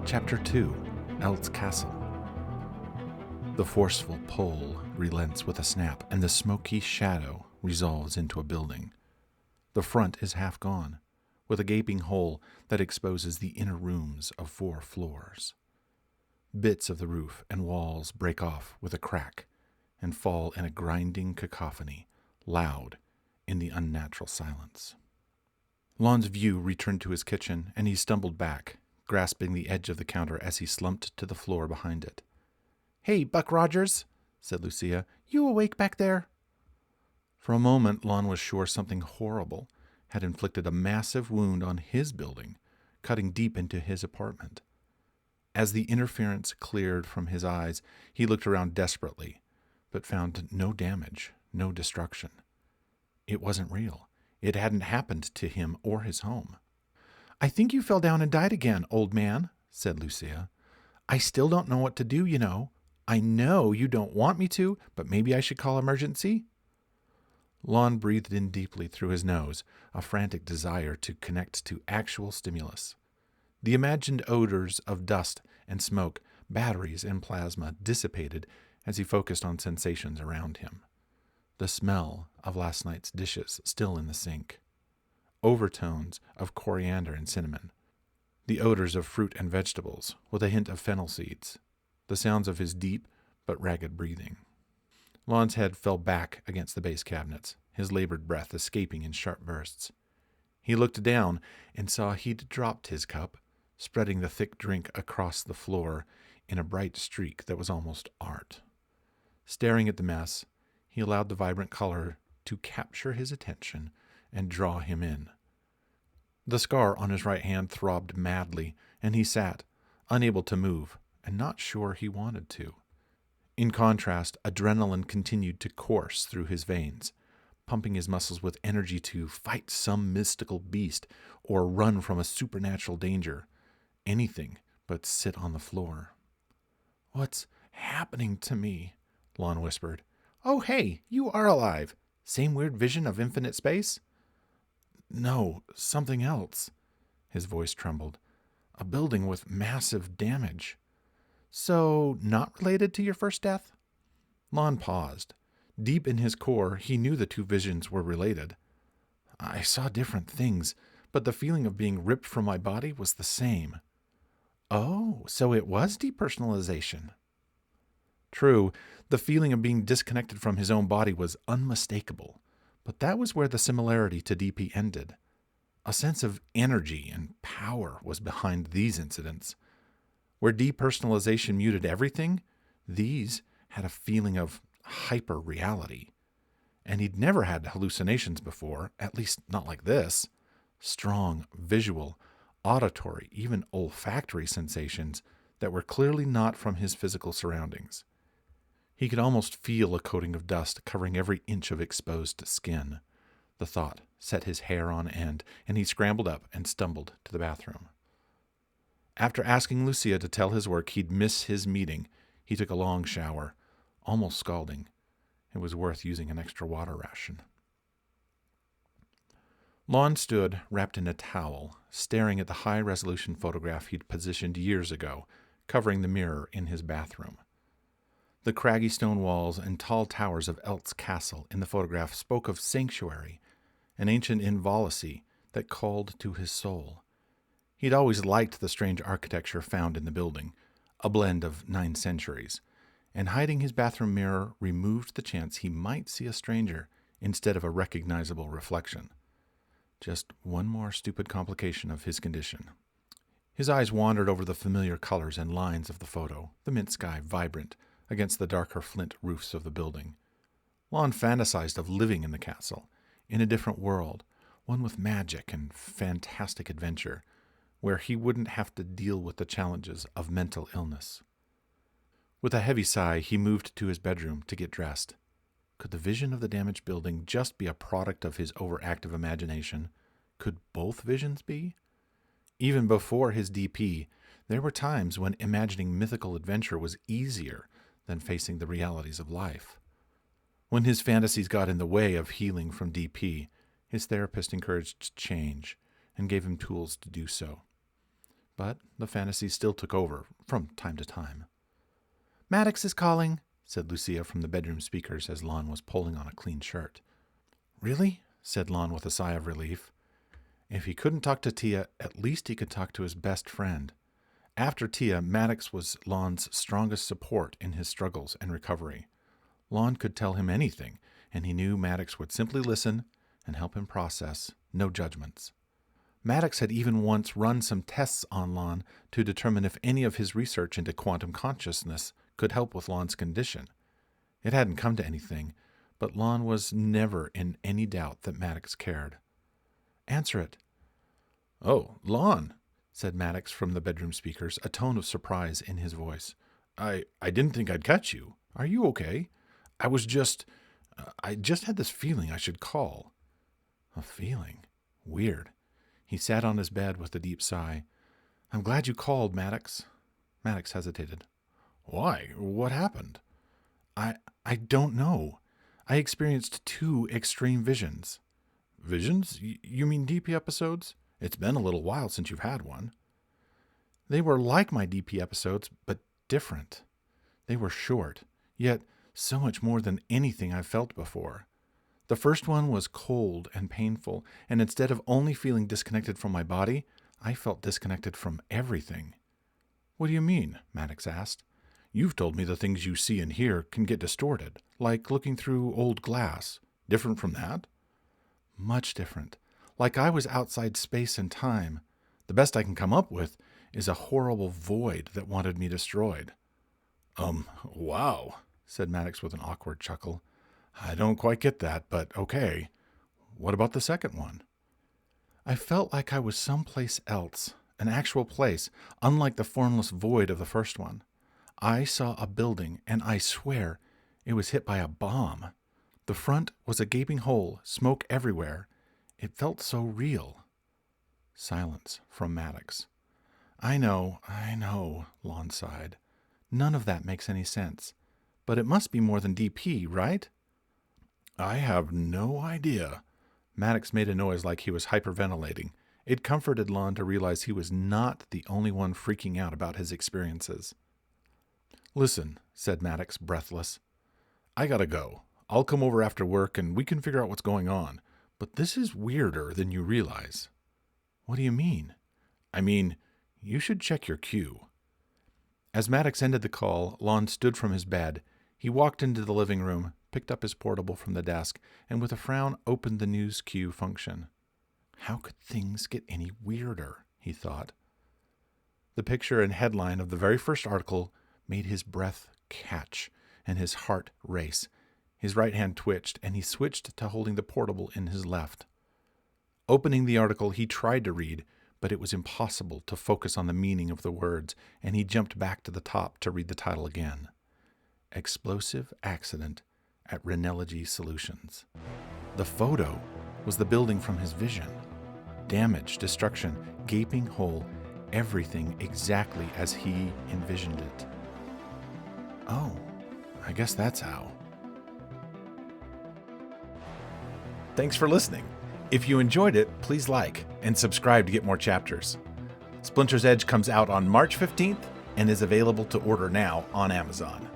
Chapter 2, Elt's Castle. The forceful pull relents with a snap, and the smoky shadow resolves into a building. The front is half gone, with a gaping hole that exposes the inner rooms of 4 floors. Bits of the roof and walls break off with a crack and fall in a grinding cacophony, loud in the unnatural silence. Lahn's view returned to his kitchen, and he stumbled back, grasping the edge of the counter as he slumped to the floor behind it. "Hey, Buck Rogers," said Lucia. "You awake back there?" For a moment, Lahn was sure something horrible had inflicted a massive wound on his building, cutting deep into his apartment. As the interference cleared from his eyes, he looked around desperately, but found no damage, no destruction. It wasn't real. It hadn't happened to him or his home. "I think you fell down and died again, old man," said Lucia. "I still don't know what to do, you know. I know you don't want me to, but maybe I should call emergency." Lahn breathed in deeply through his nose, a frantic desire to connect to actual stimulus. The imagined odors of dust and smoke, batteries and plasma dissipated as he focused on sensations around him. The smell of last night's dishes still in the sink. Overtones of coriander and cinnamon. The odors of fruit and vegetables, with a hint of fennel seeds. The sounds of his deep but ragged breathing. Lahn's head fell back against the base cabinets, his labored breath escaping in sharp bursts. He looked down and saw he'd dropped his cup, spreading the thick drink across the floor in a bright streak that was almost art. Staring at the mess, he allowed the vibrant color to capture his attention and draw him in. The scar on his right hand throbbed madly, and he sat, unable to move, and not sure he wanted to. In contrast, adrenaline continued to course through his veins, pumping his muscles with energy to fight some mystical beast or run from a supernatural danger. Anything but sit on the floor. "What's happening to me?" Lahn whispered. "Oh, hey, you are alive. Same weird vision of infinite space?" "No, something else." His voice trembled. "A building with massive damage." "So, not related to your first death?" Lahn paused. Deep in his core, he knew the 2 visions were related. "I saw different things, but the feeling of being ripped from my body was the same." "Oh, so it was depersonalization." True, the feeling of being disconnected from his own body was unmistakable, but that was where the similarity to DP ended. A sense of energy and power was behind these incidents. Where depersonalization muted everything, these had a feeling of hyper-reality. And he'd never had hallucinations before, at least not like this. Strong, visual, auditory, even olfactory sensations that were clearly not from his physical surroundings. He could almost feel a coating of dust covering every inch of exposed skin. The thought set his hair on end, and he scrambled up and stumbled to the bathroom. After asking Lucia to tell his work he'd miss his meeting, he took a long shower, almost scalding. It was worth using an extra water ration. Lahn stood, wrapped in a towel, staring at the high-resolution photograph he'd positioned years ago, covering the mirror in his bathroom. The craggy stone walls and tall towers of Elt's castle in the photograph spoke of sanctuary, an ancient involucy that called to his soul. He'd always liked the strange architecture found in the building, a blend of 9 centuries, and hiding his bathroom mirror removed the chance he might see a stranger instead of a recognizable reflection. Just one more stupid complication of his condition. His eyes wandered over the familiar colors and lines of the photo, the mint sky vibrant against the darker flint roofs of the building. Lahn fantasized of living in the castle, in a different world, one with magic and fantastic adventure, where he wouldn't have to deal with the challenges of mental illness. With a heavy sigh, he moved to his bedroom to get dressed. Could the vision of the damaged building just be a product of his overactive imagination? Could both visions be? Even before his DP, there were times when imagining mythical adventure was easier than facing the realities of life. When his fantasies got in the way of healing from DP, his therapist encouraged change and gave him tools to do so. but the fantasy still took over from time to time. "Maddox is calling," said Lucia from the bedroom speakers as Lahn was pulling on a clean shirt. "Really?" said Lahn with a sigh of relief. If he couldn't talk to Tia, at least he could talk to his best friend. After Tia, Maddox was Lahn's strongest support in his struggles and recovery. Lahn could tell him anything, and he knew Maddox would simply listen and help him process, no judgments. Maddox had even once run some tests on Lahn to determine if any of his research into quantum consciousness could help with Lahn's condition. It hadn't come to anything, but Lahn was never in any doubt that Maddox cared. "Answer it." "Oh, Lahn," said Maddox from the bedroom speakers, a tone of surprise in his voice. I didn't think I'd catch you. Are you okay? I just had this feeling I should call." A feeling? Weird. He sat on his bed with a deep sigh. "I'm glad you called, Maddox." Maddox hesitated. "Why? What happened?" I don't know. I experienced 2 extreme visions." "Visions? You mean DP episodes? It's been a little while since you've had one." "They were like my DP episodes, but different. They were short, yet so much more than anything I've felt before. The first one was cold and painful, and instead of only feeling disconnected from my body, I felt disconnected from everything." "What do you mean?" Maddox asked. "You've told me the things you see and hear can get distorted, like looking through old glass. Different from that?" "Much different. Like I was outside space and time. The best I can come up with is a horrible void that wanted me destroyed." Wow, said Maddox with an awkward chuckle. "I don't quite get that, but okay. What about the second one?" "I felt like I was someplace else, an actual place, unlike the formless void of the first one. I saw a building, and I swear it was hit by a bomb. The front was a gaping hole, smoke everywhere. It felt so real." Silence from Maddox. I know, Lahn sighed. "None of that makes any sense. But it must be more than DP, right?" "I have no idea." Maddox made a noise like he was hyperventilating. It comforted Lahn to realize he was not the only one freaking out about his experiences. "Listen," said Maddox, breathless. "I gotta go. I'll come over after work and we can figure out what's going on. But this is weirder than you realize." "What do you mean?" "I mean, you should check your queue." As Maddox ended the call, Lahn stood from his bed. He walked into the living room, picked up his portable from the desk, and with a frown opened the news queue function. How could things get any weirder, he thought. The picture and headline of the very first article made his breath catch and his heart race. His right hand twitched, and he switched to holding the portable in his left. Opening the article, he tried to read, but it was impossible to focus on the meaning of the words, and he jumped back to the top to read the title again. Explosive Accident at Renelogy Solutions. The photo was the building from his vision. Damage, destruction, gaping hole, everything exactly as he envisioned it. Oh, I guess that's how. Thanks for listening. If you enjoyed it, please like and subscribe to get more chapters. Splinter's Edge comes out on March 15th and is available to order now on Amazon.